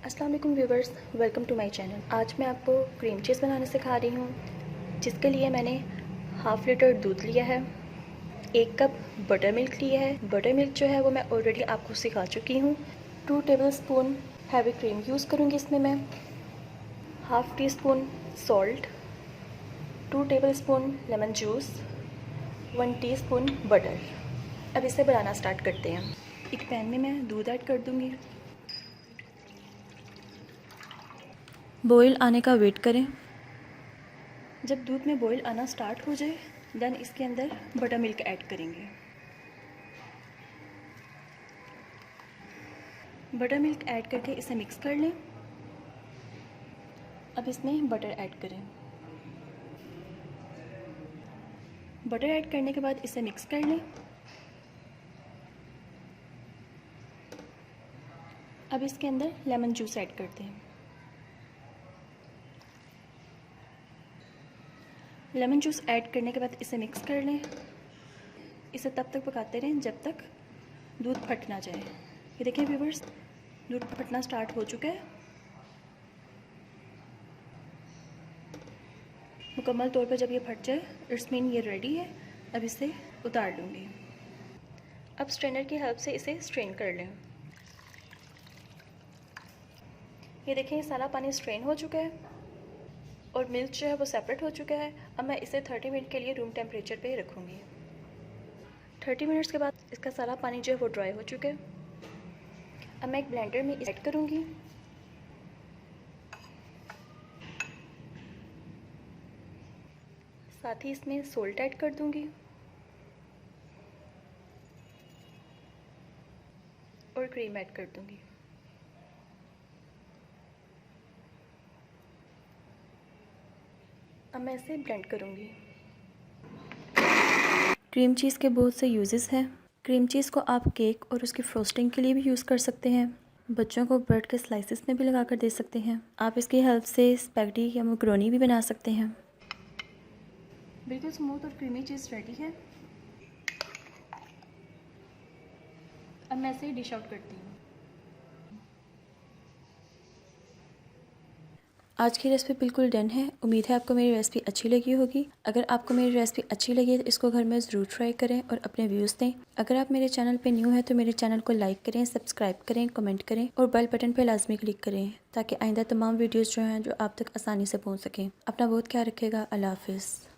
अस्सलाम वालेकुम viewers, welcome to my channel. आज मैं आपको क्रीम चीज़ बनाना सिखा रही हूँ, जिसके लिए मैंने हाफ़ लीटर दूध लिया है, 1 कप बटर मिल्क लिया है। बटर मिल्क जो है वो मैं ऑलरेडी आपको सिखा चुकी हूँ। 2 टेबलस्पून हैवी क्रीम यूज़ करूँगी इसमें मैं। Half tea spoon salt, 2 tablespoon lemon juice, 1 teaspoon butter. अब इसे बनाना स्टार्ट करते हैं। एक पैन में मैं दूध ऐड कर दूँगी। बॉईल आने का वेट करें। जब दूध में बॉईल आना स्टार्ट हो जाए देन इसके अंदर बटर मिल्क ऐड करेंगे। बटर मिल्क ऐड करके इसे मिक्स कर लें। अब इसमें बटर ऐड करें। बटर ऐड करने के बाद इसे मिक्स कर लें। अब इसके अंदर लेमन जूस ऐड करते हैं। लेमन जूस ऐड करने के बाद इसे मिक्स कर लें। इसे तब तक पकाते रहें जब तक दूध फट ना जाए। ये देखिए व्यूवर्स, दूध फटना स्टार्ट हो चुका है। मुकम्मल तौर पर जब ये फट जाए इट्स मीन ये रेडी है। अब इसे उतार लूँगी। अब स्ट्रेनर की हेल्प से इसे स्ट्रेन कर लें। ये देखें, ये सारा पानी स्ट्रेन हो चुका है और मिल्क जो है वो सेपरेट हो चुका है। अब मैं इसे 30 मिनट के लिए रूम टेम्परेचर पे रखूँगी। 30 मिनट्स के बाद इसका सारा पानी जो है वो ड्राई हो चुका है। अब मैं एक ब्लेंडर में ऐड करूँगी। साथ ही इसमें सोल्ट ऐड कर दूँगी और क्रीम ऐड कर दूँगी। अब मैं इसे ब्लेंड करूँगी। क्रीम चीज़ के बहुत से यूजेस हैं। क्रीम चीज़ को आप केक और उसकी फ्रोस्टिंग के लिए भी यूज़ कर सकते हैं। बच्चों को ब्रेड के स्लाइसेस में भी लगा कर दे सकते हैं। आप इसकी हेल्प से स्पैगेटी या मैकरोनी भी बना सकते हैं। बिल्कुल स्मूथ और क्रीमी चीज़ रेडी है। अब मैं इसे डिश आउट करती हूँ। आज की रेसिपी बिल्कुल डन है। उम्मीद है आपको मेरी रेसिपी अच्छी लगी होगी। अगर आपको मेरी रेसिपी अच्छी लगी है तो इसको घर में ज़रूर ट्राई करें और अपने व्यूज़ दें। अगर आप मेरे चैनल पे न्यू हैं तो मेरे चैनल को लाइक करें, सब्सक्राइब करें, कमेंट करें और बेल बटन पे लाजमी क्लिक करें ताकि आइंदा तमाम वीडियोज़ जो हैं जो आप तक आसानी से पहुँच सकें। अपना बहुत ख्याल रखिएगा। अल्लाह हाफिज़।